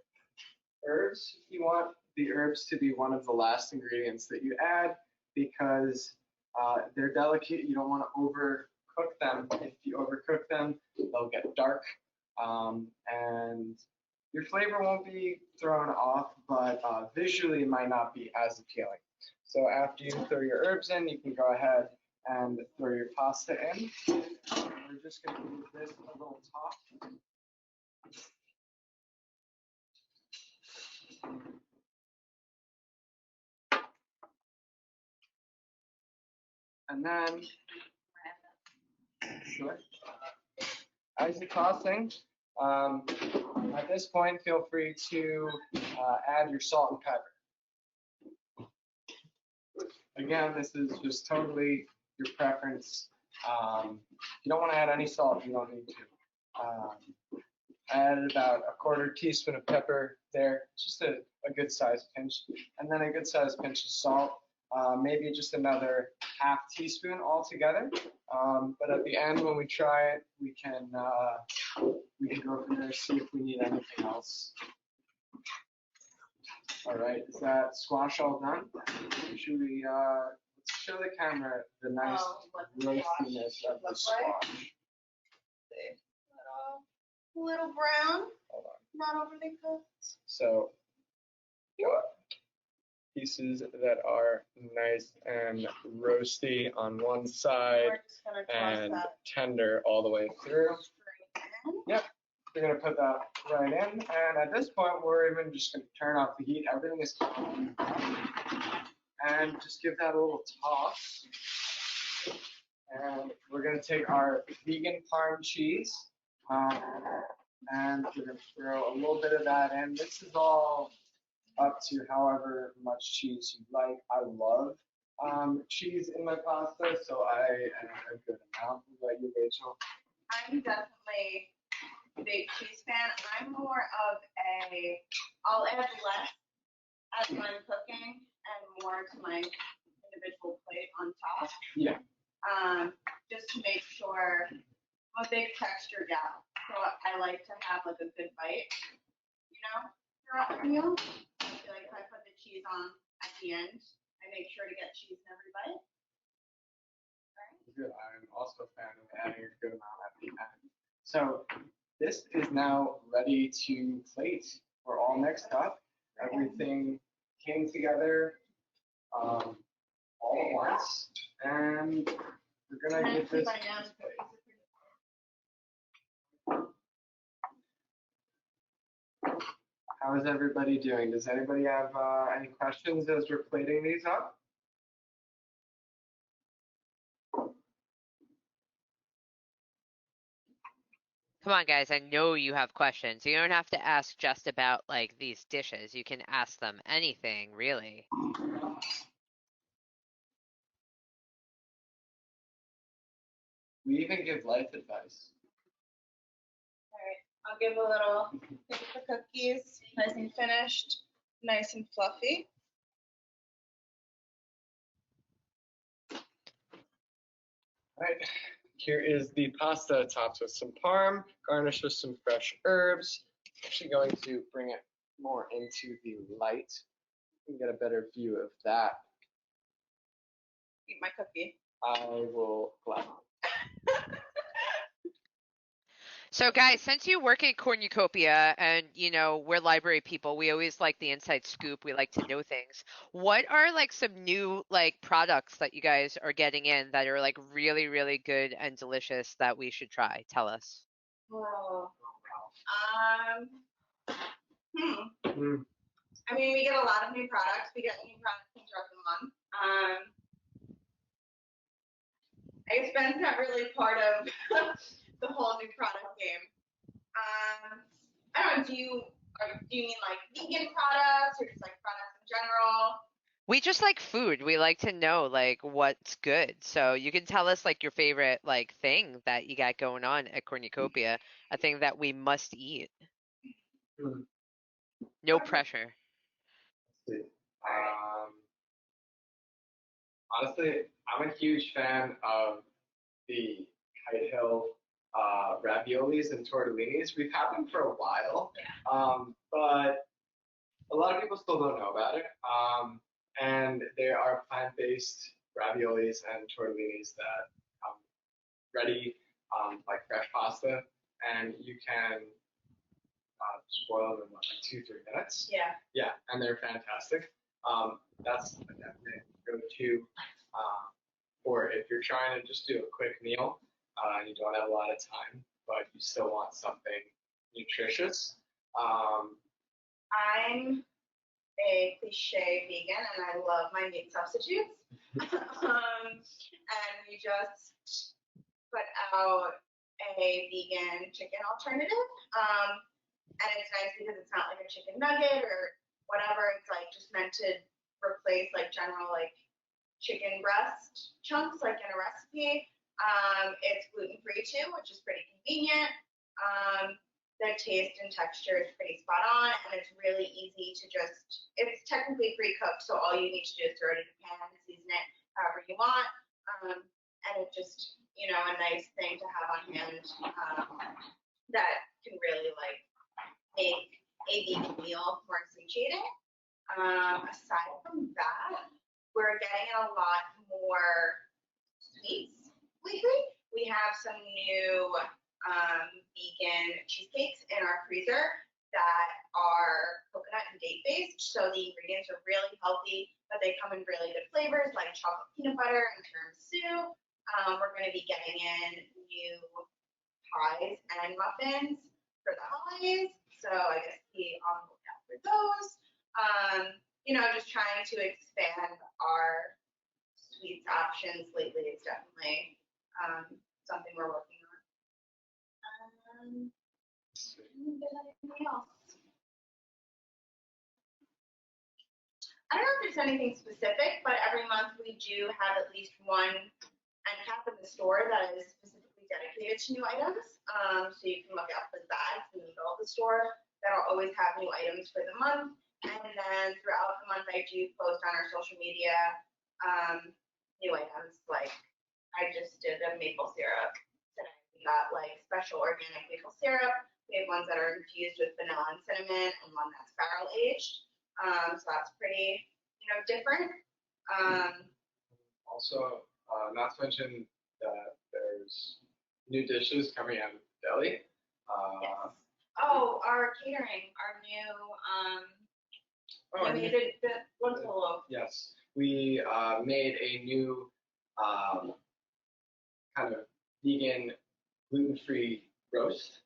herbs. You want the herbs to be one of the last ingredients that you add, because they're delicate. You don't want to overcook them. If you overcook them, they'll get dark, and your flavor won't be thrown off, but visually it might not be as appealing. So after you throw your herbs in, you can go ahead and throw your pasta in. We're just going to give this a little top. And then, sure, as you're tossing, at this point, feel free to add your salt and pepper. Again, this is just totally your preference. If you don't want to add any salt, you don't need to. Add about a 1/4 teaspoon of pepper there, just a good size pinch, and then a good size pinch of salt. maybe just another half teaspoon altogether. But at the end, when we try it, we can go from there, see if we need anything else. All right, is that squash all done? Should we let's show the camera the nice roastiness of the squash. Little brown, Hold on. not overly cooked. So pieces that are nice and roasty on one side We're just gonna toss and that tender all the way through. straight in. Yep, we're gonna put that right in, and at this point, we're even just gonna turn off the heat. Everything is calm, and just give that a little toss. And we're gonna take our vegan Parm cheese, and we're gonna throw a little bit of that in. This is all up to however much cheese you like. I love cheese in my pasta, so I add a good amount. What about you, Rachel? I'm definitely a big cheese fan. I'm more of I'll add less as I'm cooking and more to my individual plate on top. Yeah. Just to make sure I'm a big texture gal. So I like to have like a good bite, throughout the meal. I feel like if I put the cheese on at the end, I make sure to get cheese in every bite. Good. I'm also a fan of adding a good amount at the end. So this is now ready to plate. We're all mixed up. Everything came together all at once, and we're gonna get this. How is everybody doing? Does anybody have any questions as we're plating these up? Come on, guys. I know you have questions. You don't have to ask just about like these dishes. You can ask them anything, really. We even give life advice. All right, I'll give a little pick the cookies, nice and finished, nice and fluffy. All right, here is the pasta topped with some parm, garnished with some fresh herbs. I'm actually going to bring it more into the light. You can get a better view of that. Eat my cookie. I will gladly. So guys, since you work at Cornucopia and we're library people, we always like the inside scoop. We like to know things. What are like some new like products that you guys are getting in that are like really, really good and delicious that we should try? Tell us. Oh. I mean, we get a lot of new products. We get new products throughout the month. I guess Ben's not really part of the whole new product game. I don't know. Do you mean like vegan products or just like products in general? We just like food. We like to know like what's good. So you can tell us like your favorite like thing that you got going on at Cornucopia, a thing that we must eat. No pressure. Honestly, I'm a huge fan of the Kite Hill raviolis and tortellinis. We've had them for a while, but a lot of people still don't know about it. And they are plant-based raviolis and tortellinis that come ready, like fresh pasta, and you can spoil them in like 2-3 minutes. Yeah. Yeah, and they're fantastic. That's a definite go-to. Or if you're trying to just do a quick meal and you don't have a lot of time, but you still want something nutritious. I'm a cliche vegan and I love my meat substitutes. And we just put out a vegan chicken alternative. And it's nice because it's not like a chicken nugget or whatever. It's like just meant to replace like general like chicken breast chunks like in a recipe. It's gluten-free too, which is pretty convenient. the taste and texture is pretty spot on, and it's really easy to just, it's technically pre-cooked, so all you need to do is throw it in a pan, season it however you want, and it's just, you know, a nice thing to have on hand that can really like make a vegan meal more satiating. Aside from that, we're getting a lot more sweets lately. We have some new vegan cheesecakes in our freezer that are coconut and date based, so the ingredients are really healthy, but they come in really good flavors like chocolate peanut butter and tiramisu. We're going to be getting in new pies and muffins for the holidays, so I guess be on the lookout for those. You know, just trying to expand our sweets options lately is definitely something we're working on. Anything else? I don't know if there's anything specific, but every month we do have at least one end cap in the store that is specifically dedicated to new items. So you can look out for the bags in the middle of the store that'll always have new items for the month. And then throughout the month, I do post on our social media new items. Like I just did a maple syrup today. We got like special organic maple syrup. We have ones that are infused with vanilla and cinnamon, and one that's barrel aged. So that's pretty, you know, different. Also, not to mention that there's new dishes coming out of the deli. Yes. Oh, our catering, our new, we made the Lentil Loaf. Yes, we made a new kind of vegan, gluten-free roast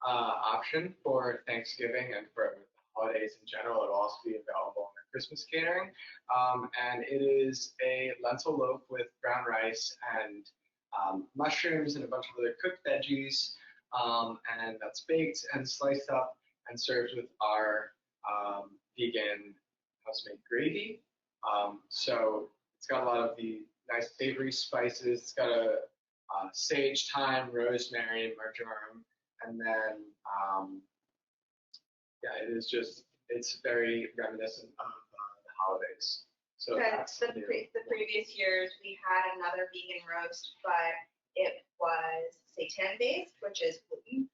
option for Thanksgiving and for the holidays in general. It'll also be available in the Christmas catering. And it is a lentil loaf with brown rice and mushrooms and a bunch of other cooked veggies. And that's baked and sliced up and served with our vegan house-made gravy. So it's got a lot of the nice savory spices. It's got a sage, thyme, rosemary, marjoram, and then yeah, it is just, it's very reminiscent of the holidays. So that's the previous years we had another vegan roast, but it was seitan based, which is gluten.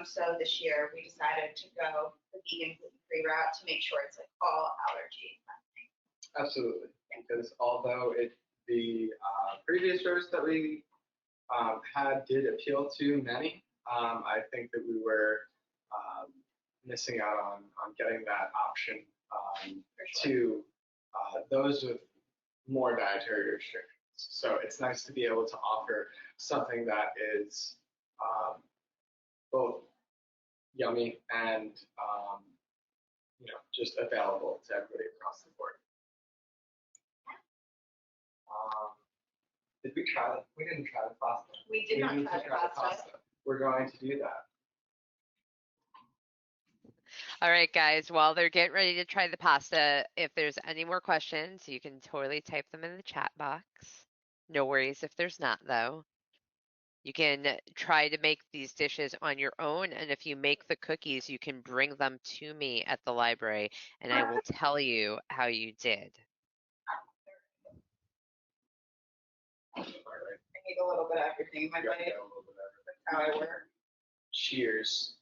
So this year we decided to go the vegan gluten-free route to make sure it's like all allergy friendly. Absolutely, because although the previous roast that we had did appeal to many, I think that we were missing out on getting that option to those with more dietary restrictions. So it's nice to be able to offer something that is both yummy and you know, just available to everybody across the board. Did we try that? We didn't try the pasta. We did not try the pasta. We're going to do that. All right, guys, while they're getting ready to try the pasta, if there's any more questions, you can totally type them in the chat box. No worries if there's not, though. You can try to make these dishes on your own, and if you make the cookies, you can bring them to me at the library, and I will tell you how you did. I need a little bit of everything in my body. That's how I work. Cheers.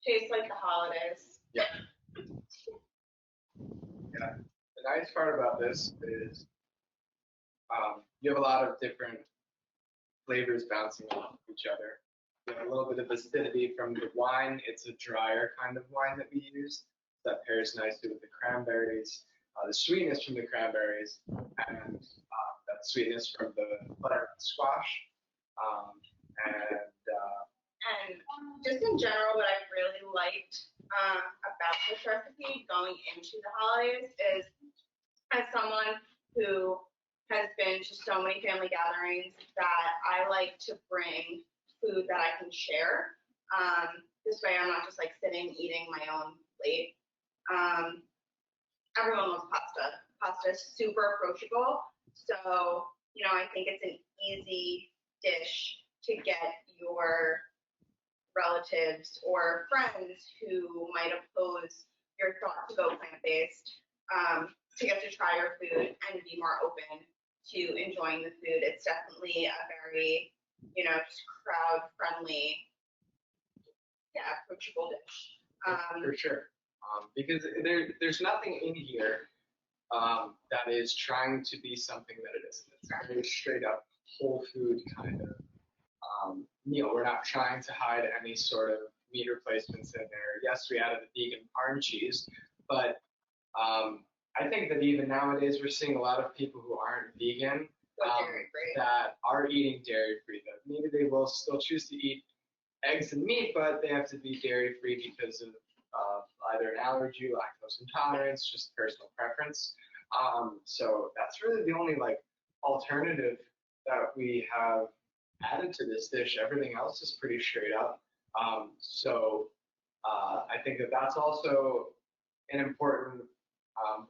Tastes like the holidays. Yeah. Yeah. The nice part about this is you have a lot of different flavors bouncing off of each other. You have a little bit of acidity from the wine. It's a drier kind of wine that we use. That pairs nicely with the cranberries. The sweetness from the cranberries and that sweetness from the butternut squash. And just in general, what I really liked about this recipe going into the holidays is, as someone who has been to so many family gatherings, that I like to bring food that I can share. This way I'm not just like sitting eating my own plate. Everyone loves pasta. Pasta is super approachable. So you know, I think it's an easy dish to get your relatives or friends who might oppose your thought to go plant-based, to get to try your food and be more open to enjoying the food. It's definitely a very, you know, just crowd-friendly, yeah, approachable dish. For sure. Because there's nothing in here that is trying to be something that it isn't. It's a very straight up whole food kind of meal. We're not trying to hide any sort of meat replacements in there. Yes, we added the vegan parm cheese, but I think that even nowadays we're seeing a lot of people who aren't vegan that are eating dairy free. That maybe they will still choose to eat eggs and meat, but they have to be dairy free because of either an allergy, lactose intolerance, just personal preference. So that's really the only like alternative that we have added to this dish. Everything else is pretty straight up. So I think that that's also an important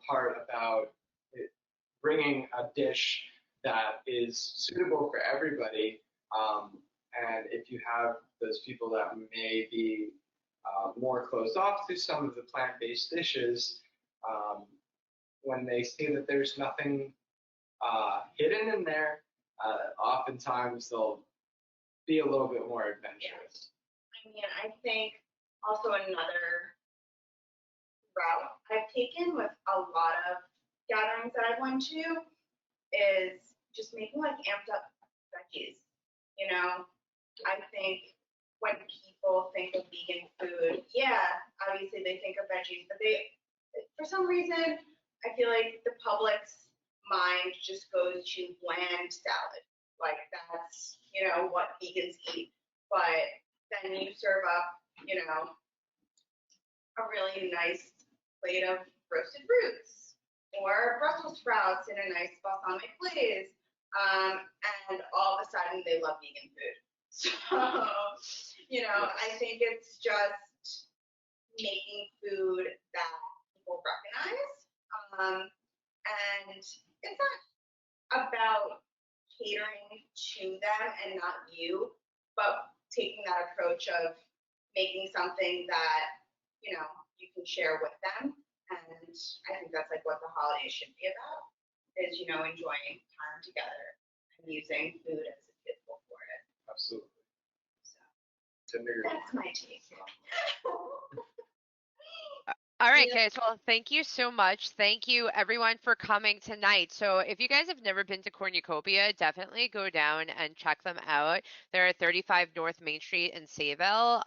part about it, bringing a dish that is suitable for everybody. And if you have those people that may be more closed off to some of the plant-based dishes, when they say that there's nothing hidden in there, oftentimes they'll be a little bit more adventurous. I mean, I think also another route I've taken with a lot of gatherings that I've went to is just making like amped up veggies. You know, I think when people think of vegan food, yeah, obviously they think of veggies, but they, for some reason, I feel like the public's mind just goes to bland salad. Like that's, you know, what vegans eat. But then you serve up, you know, a really nice plate of roasted roots or Brussels sprouts in a nice balsamic glaze. And all of a sudden they love vegan food. So, you know, I think it's just making food that people recognize. And it's not about catering to them and not you, but taking that approach of making something that, you know, you can share with them. And I think that's like what the holidays should be about, is, you know, enjoying time together and using food as a vehicle for it. Absolutely. So that's my take. All right, guys. Well, thank you so much. Thank you, everyone, for coming tonight. So if you guys have never been to Cornucopia, definitely go down and check them out. They're at 35 North Main Street in Sayville.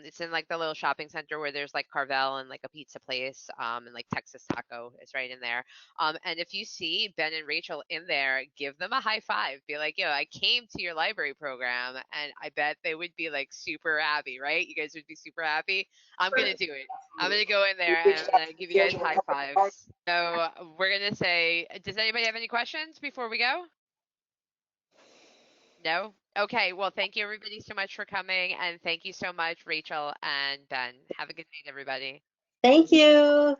It's in like the little shopping center where there's like Carvel and like a pizza place, and like Texas Taco is right in there. And if you see Ben and Rachel in there, give them a high five. Be like, yo, I came to your library program, and I bet they would be like super happy, right? You guys would be super happy. I'm gonna do it. I'm gonna go in there and I'm gonna give you guys high fives. So we're gonna say, does anybody have any questions before we go? No? Okay, well, thank you everybody so much for coming, and thank you so much, Rachel and Ben. Have a good night, everybody. Thank you.